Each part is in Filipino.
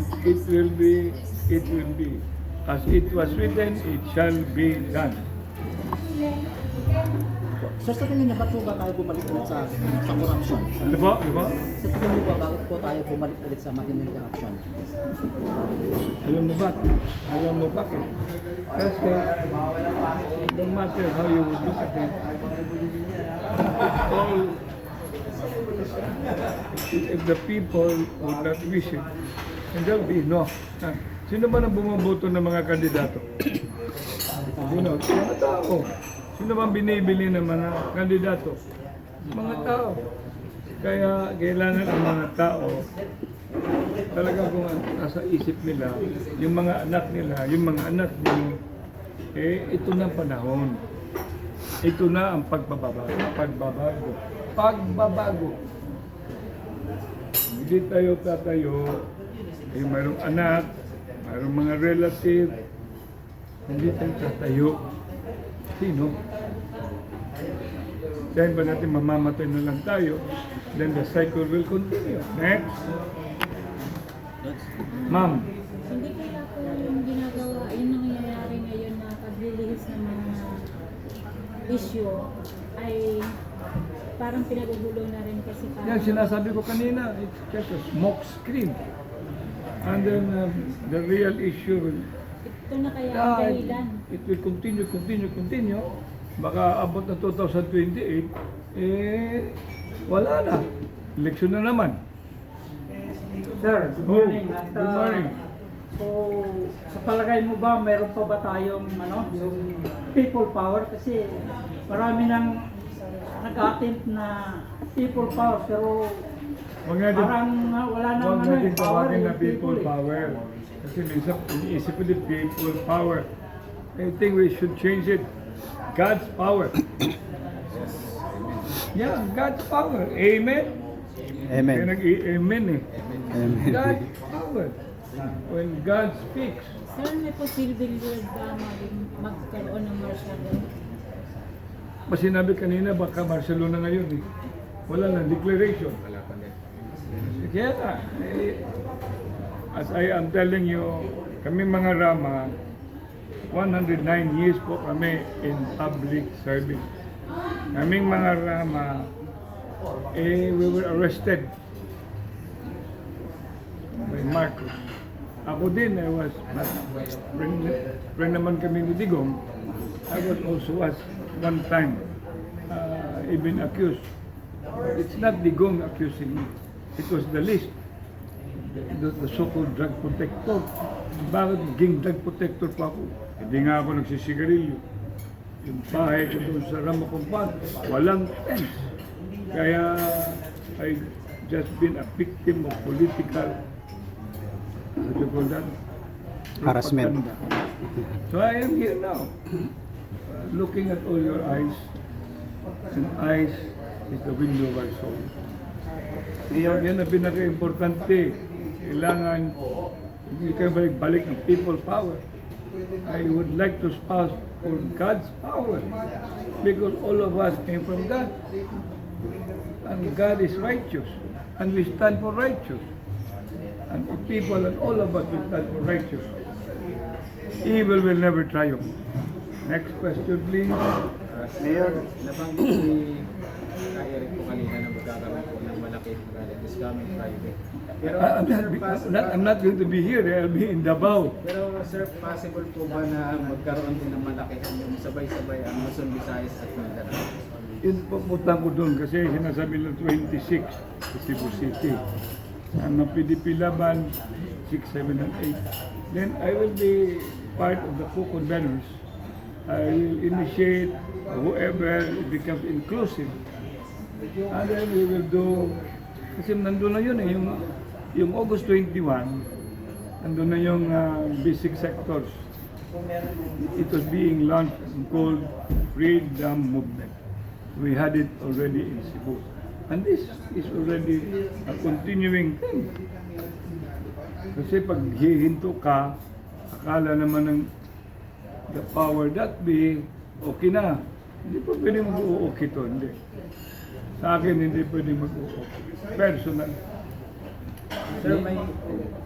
it will be, it will be. As it was written, it shall be done. Sir, sa tingin niyo, ba't po ba tayo bumalik ulit sa corruption? Ano po? Ano po? Sa tingin niyo ba, bakit po tayo bumalik ulit sa matinding corruption? Alam mo ba? Alam mo bakit? Kasi no matter how you would look at it, all, if the people would not wish it, then there will be no. Sino ba nang bumaboto ng mga kandidato? Sino? Mga tao. Sino bang binibili ng mga kandidato? Mga tao. Kaya kailangan ang mga tao talaga kung nasa isip nila, yung mga anak nila, yung mga anak nyo, ito na ang panahon. Ito na ang pagbabago. Pagbabago. Pagbabago. Hindi tayo tatayo, mayroong anak, mayroong mga relative, hindi tayo tatayo. Sino? Dahil ba natin mamamatay na lang tayo, then the cycle will continue. Next. Ma'am. Hindi kaya po yung ginagawa, yung nangyayari ngayon na paglilihis ng mga issue ay parang pinagugulo na rin kasi parang... Yan, sinasabi ko kanina, it's just a smoke screen. And then the real issue will... Ito na kaya ang dahilan. it will continue. Baka abot na 2028, wala na. Eleksyon na naman. Sir, good morning. Good morning. So, sa palagay mo ba, meron pa ba tayong yung people power? Kasi marami nang nag-attempt na people power, pero Huwag natin, parang wala nang huwag natin power tawagin na yung people eh. power. Kasi minsan, iniisip ko din people power. I think we should change it. God's power. Yeah, God's power. Amen? Amen. Kaya nag-amen eh. Amen. God's power. When God speaks, Sir, may possibility ba magkaroon ng martial law? mas sinabi kanina baka Barcelona ngayon eh. Wala na, declaration. Kaya nga, as I am telling you, kami mga Rama, 109 years po kami in public service. Kaming mga Rama, we were arrested by Marcos. Ako din, I was, friend naman kami ni Digong. I was also at one time even accused. It's not Digong accusing me. It was the list. The so-called drug protector. Bakit naging drug protector pa ako? Hindi nga ako nagsisigarilyo. Yung bahay ko doon sa Rama Compound, walang fence. Kaya I just been a victim of political, what do you call that? Harassment. Propaganda. So I am here now, looking at all your eyes, and eyes is the window of our soul. Yan ang pinaka-importante. Kailangan hindi kayo balik-balik ng people power. I would like to spouse for God's power because all of us came from God. And God is righteous. And we stand for righteous. And the people and all of us will stand for righteous. Evil will never triumph. Next question, please. Mayor, nabanggit ni Eric po kanina na magkakaroon po ng malaki is coming Friday. Pero I'm not going to be here. I'll be in Davao. Pero sir, possible po ba na magkaroon din ng malaki yung sabay-sabay ang Luzon, Visayas at Mindanao? Yun pupunta ko doon kasi sinasabi ng 26 sa Cebu City. Ang PDP Laban, 6, 7, and 8. Then I will be part of the co-conveners. I will initiate whoever becomes inclusive. And then we will do, kasi nandun na yun eh, yung August 21, nandun na yung basic sectors. It was being launched and called Freedom Movement. We had it already in Cebu. And this is already a continuing thing. Kasi pag hihinto ka, akala naman ng the power that be, okay na. Hindi pa pwede mag-o-okay to, hindi. Sa akin, hindi pwede mag-o-okay. Personal. Sir, may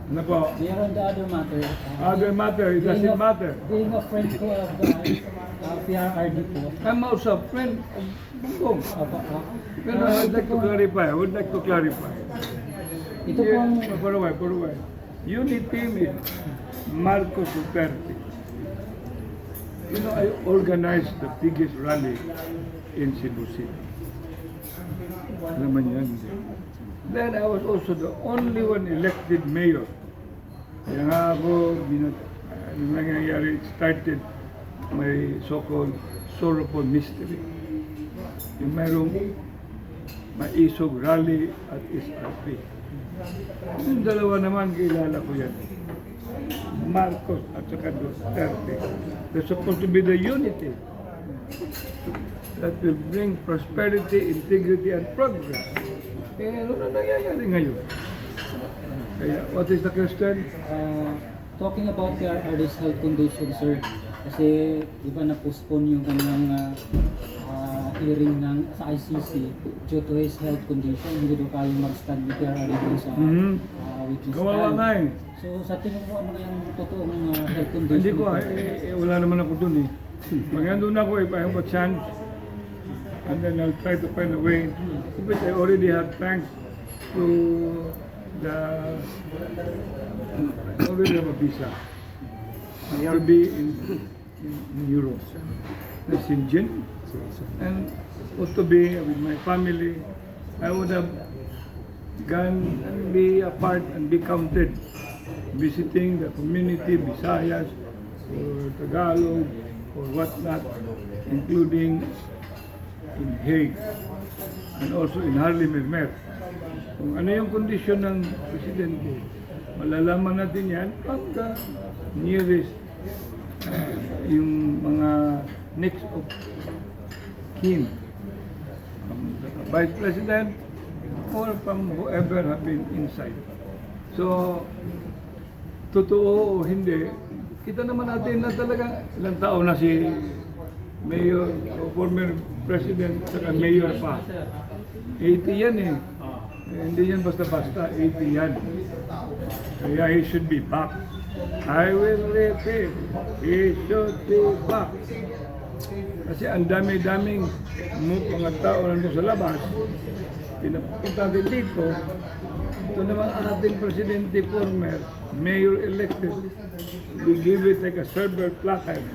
Ano po? They are on the other matter. Other matter, it doesn't matter. Being a friend ko of the PRRD po. I'm also a friend of Bongbong. Pero I would like to clarify. Ito pong For a while. Unity with Marcos Duterte. You know, I organized the biggest rally in Cebu City. Naman yan. Then I was also the only one elected mayor. Kaya nga ako, ano nangyayari, it started my so-called sorrowful mystery. Yung mayroong maisog rally at SRP. Yung dalawa naman, kilala ko yan. Marcos at saka Duterte. They're supposed to be the unity that will bring prosperity, integrity, and progress. Eh, ano na nangyayari ngayon? Kaya, what is the question? talking about PRRD's health condition, sir. Kasi di ba na-postpone yung kanyang hearing sa ICC due to his health condition. Hindi daw kayang mag-stand with PRRD sa witness Kawawa nga stand. eh. So sa tingin mo, ano yung totoong health condition? Hindi ko, wala naman ako dun eh. Pag nandun ako, if I have a chance, and then I'll try to find a way. But I already have thanks to the, I already have a visa to be in Europe. That's Shenzhen. And to be with my family, I would have gone and be a part and be counted, visiting the community, Visayas, or Tagalog, or whatnot, including in Hague, and also in Haarlemmermeer. Kung ano yung kondisyon ng presidente, malalaman natin yan pagka nearest yung mga next of kin, from the Vice President or from whoever have been inside. So, totoo o hindi, kita naman natin na talaga ilang taon na si Mayor, former President, saka Mayor pa. 80 yan eh. Hindi yan basta-basta, 80 yan. Kaya he should be back. I will repeat, he should be back. Kasi ang dami-daming mga tao nandun sa labas, pinapunta din dito. Ito naman ating Presidente former, Mayor elected, we give it like a silver placard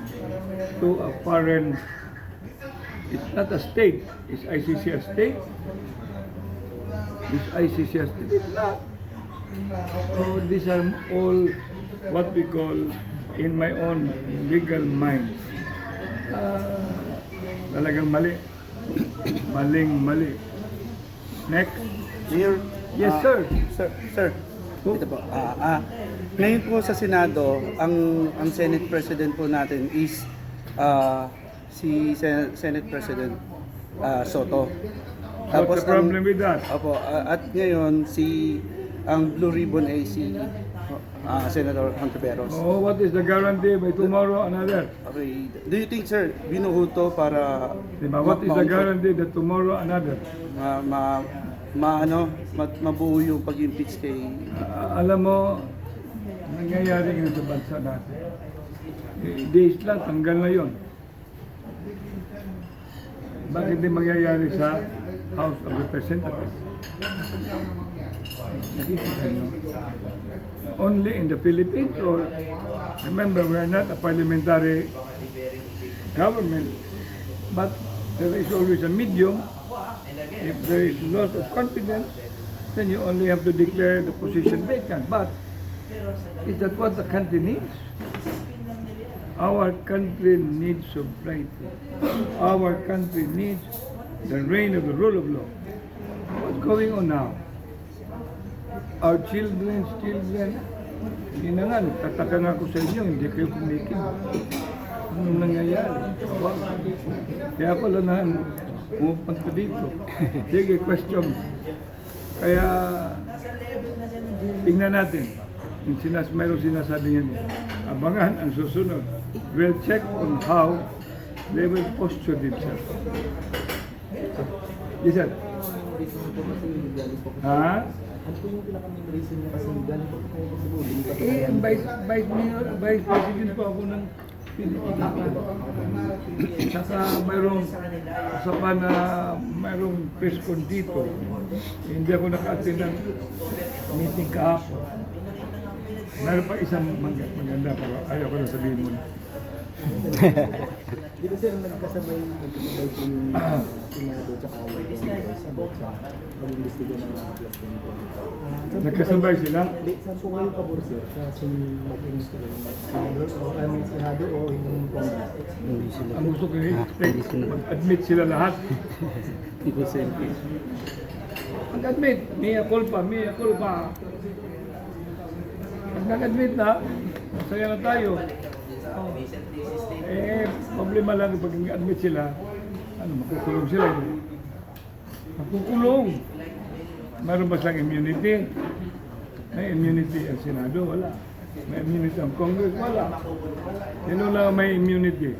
to a foreign. It's not a state. Is ICC a state? Is ICC a state? It's not. So these are all what we call, in my own legal mind, talagang mali. Maling-mali. Next. Mayor, Yes, sir. Sir. Ito po. Ngayon po sa Senado, ang Senate President po natin is si Senate President Soto. What's the problem with that? Opo, at ngayon ang Blue Ribbon ay si Senator Hontiveros. Oh, what is the guarantee by tomorrow another? Okay. Do you think, sir, binuhuto para Diba? What is the guarantee that tomorrow another? mabuo yung pag-impeach kay Alam mo, nangyayari ngayon sa bansa natin. Days lang, tanggal na yon. Bakit di mangyayari sa House of Representatives? Nakikita nyo? Only in the Philippines, or remember, we are not a parliamentary government, but there is always a medium. If there is loss of confidence, then you only have to declare the position vacant. But is that what the country needs? Our country needs sobriety. Our country needs the reign of the rule of law. What's going on now? Our children, hindi na nga, nagtataka nga ako sa inyo, hindi kayo kumikin. Anong nangyayari? Wow. Kaya pala na pumupunta dito. Sige, question. Kaya, tingnan natin. Yung mayroong sinasabi niya niya. Abangan ang susunod. We'll check on how they will posture themselves. Yes, sir. Ha? Ano po yung pinaka-main reason niya kasi galing po kayo sa Cebu? Ang vice president po ako ng Pilipinas. Saka mayroong usapan na mayroong press con dito. Hindi ako naka-attend ng meeting kahapon. Meron pa isang maganda pero ayaw ko na sabihin muna. Di ba sir, nagkasabay po yung Senado tsaka yung Congress about sa pag-imbestiga ng mga plus 20? Nagkasabay sila. Hindi, saan po kayo pabor sir? Sa mag-imbestiga ng Senado o Senado o yung Congress? Ang gusto ko i-expect, mag-admit sila lahat. Mag-admit, mea culpa, mea culpa. Pag nag-admit na, masaya na tayo. Problema lang pag nag-admit sila, makukulong sila. Makukulong. Meron ba silang immunity? May immunity ang Senado? Wala. May immunity ang Congress? Wala. Sino lang may immunity?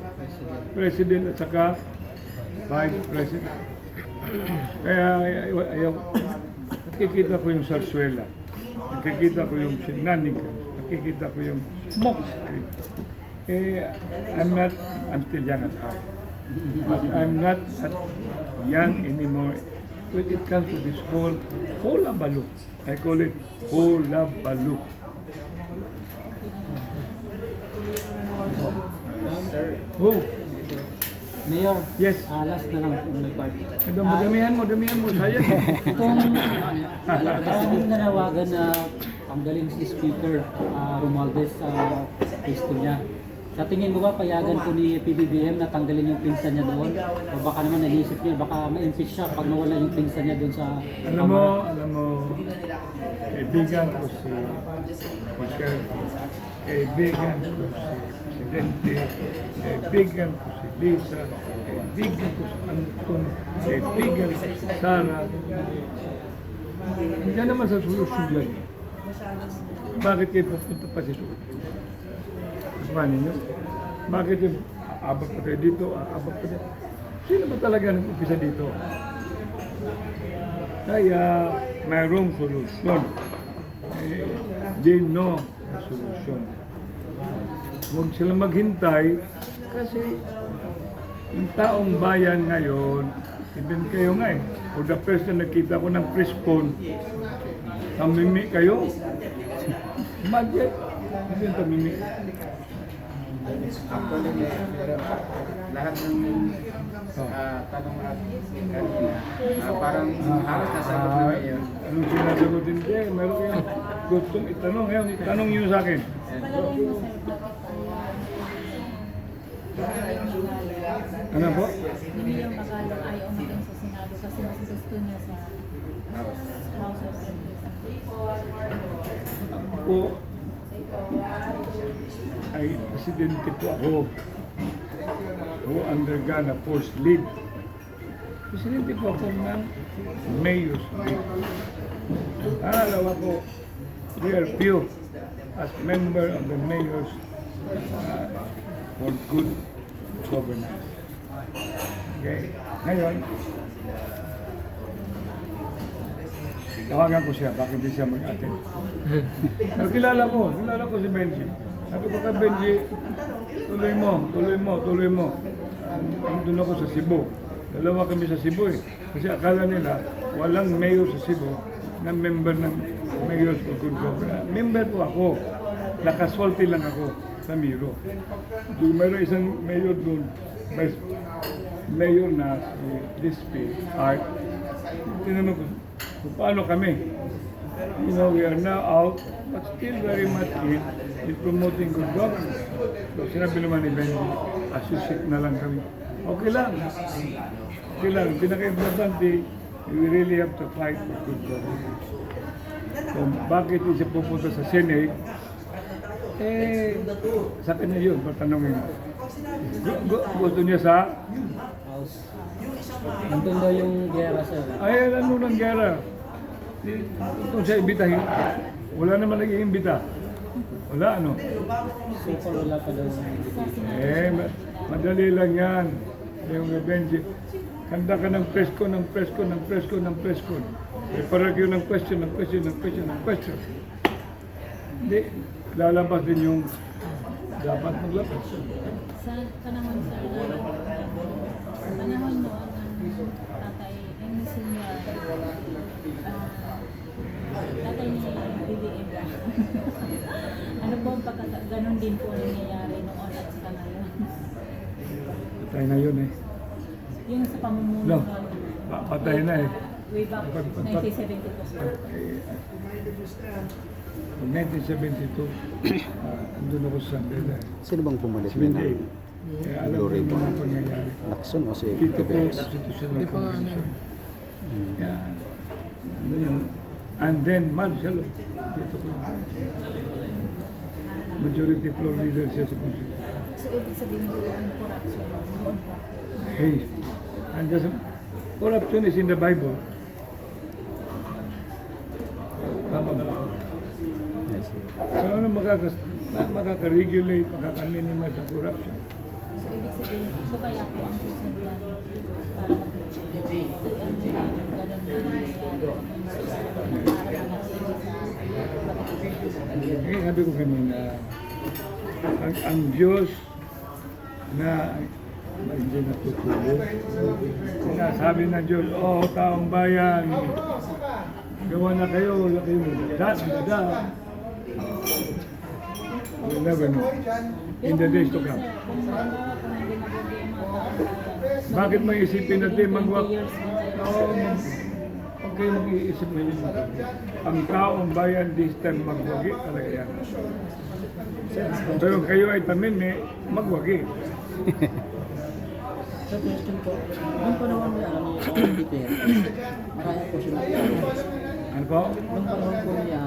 President at saka Vice President. Kaya ayaw, nakikita ko yung sarsuela, nakikita ko yung shenanigans, nakikita ko yung smoke screen. I'm not, I'm still young at heart. But I'm not that young anymore. When it comes to this whole hulabaloo, I call it hulabaloo. Oh, Mayor, yes. last na lang kung may part. Damihan mo, sayang. Itong nanawagan na tanggalin si Speaker Romualdez sa pwesto niya. Sa tingin mo ba payagan ko ni PBBM na tanggalin yung pinsan niya doon? O baka naman naisip niya, baka ma-impeach siya pag nawala yung pinsan niya doon sa Alam mo, kaibigan ko si Speaker, kaibigan ko si Presidente, kaibigan ko si Lisa, kaibigan ko si Anton, kaibigan ko si Sara. Hindi naman sa solusyon yan. Bakit kayo pupunta pa si Suot? Kasmanin nyo? Bakit yung aabot pa kayo dito, aabot pa dito? Sino ba talaga nag-upisa dito? Kaya mayroong solusyon. They know the solution. Huwag sila maghintay kasi yung taong bayan ngayon, even kayo nga for the first time nakita ko ng press con, tamimi kayo. Imagine, hindi yung tamimi. Actually, lahat ng tanong natin kanina, parang halos nasagot na Mayor. Anong sinasagutin ko? Meron kayong gustong itanong. Ngayon, itanong nyo sa akin. Ano po? Hindi yung Tagalog ayaw umating sa Senado kasi mas gusto niya sa House of Representatives. Ako ay presidente po ako who undergone a forced leave. Presidente po ako ng Mayor's League. Alawa po, we are few as member of the Mayor's for good governance. Okay? Ngayon, tawagan ko siya, bakit hindi siya mag-attend? Pero kilala ko si Benji. Sabi ko kay Benji, tuloy mo. Doon ako sa Cebu. Dalawa kami sa Cebu eh. Kasi akala nila, walang mayor sa Cebu na member ng Mayors for Good Governance. Member po ako. Nakaswelti lang ako sa Miro. Mayroon isang mayor doon, vice mayor na si Dispi Art. Tinanong ko, paano kami? You know, we are now out, but still very much in promoting good governance. So sinabi naman ni Benji, associate na lang kami. Okay lang. Pinaka-importante, we really have to fight for good governance. So bakit siya pupunta sa Senate? Sa kanya yun, patanungin. Gusto niya sa? House. Nandun daw yung gera sir. Ay, ano ng gera? Ito siya imbitahin. Wala naman nag-iimbita. Wala, ano? So far wala pa daw yung invitation. Madali lang yan. Yung Benji, kanda ka ng press con. Para kayo ng question. Hindi, lalabas din yung dapat maglabas. Sa panahon noon ng tatay, yung senior, tatay ni BBM. Ano po ang ganon din po nangyayari noon at sa ngayon? Patay na yun eh. Yung sa pamumuno No, noon. patay na eh. Way back 1972. Noong 1972, andun ako sa Sandela. Sino bang pumalit Si na Windy. ng Kaya alam ko yung mga pangyayari. Lacson o si Dito po, Tibex? constitutional convention. Kaya, ano yun. And then, martial law. Dito po. Majority floor leader siya sa constitution. So, ibig sabihin po yung corruption noon po. Hey, and just, corruption is in the Bible. Tama ba? So, ano makaka-regulate, makaka-minimize ang corruption? So, ibig sabihin, ito kaya po ang susundan para Eh, sabi ko kanina, ang Diyos na hindi natutulog. Sinasabi ng Diyos, oh, taong bayan, gawa na kayo, laki yung dada. We'll never know. In the days to come. Bakit may isipin natin magwak? Huwag kayo mag-iisip na yun. Ang taong bayan this time magwagi talaga yan. Pero kayo ay tamimi, magwagi. Sa question po, nung panahon niya, ni Peter, marami po siya Ano po? nung panahon po niya,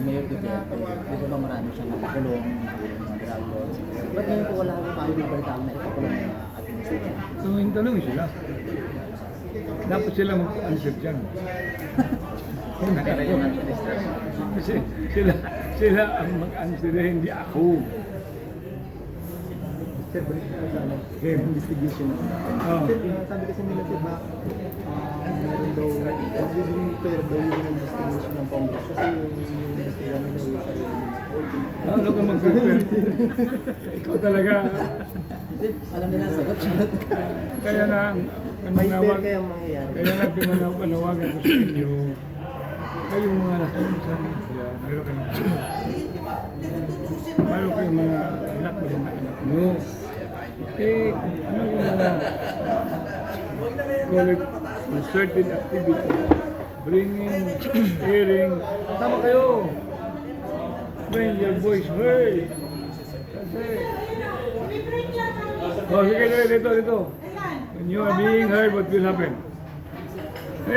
Mayor Duterte, di ba marami siya nakakulong, mga drug lords. Ba't ngayon po wala rin tayo nabalitaan na ikakulong na administration? Tanong sila. Dapat sila mag-answer dyan. Nagkala yung administration. Kasi sila ang mag-answer, hindi ako. Sir, balik na sa ano, Okay. investigation. Oh. Sir, sabi kasi nila, di ba, meron daw, magiging fair daw yung investigation ng Congress. Kasi yung investigation nila yung sarili nila. Ano ka mag-prepare? Ikaw talaga. Alam nila ang sagot siya. Kaya na, May fair manawag, kaya mangyayari. kaya na pinawagan ko sa inyo, kayong mga nasa sila, mayroon kayong mga anak mo, mga anak mo. Eh, ano yung mga, call it, certain activity, bringing, hearing, tama kayo. Bring your voice heard. Kasi, oh, sige, dito. When you are being heard, what will happen?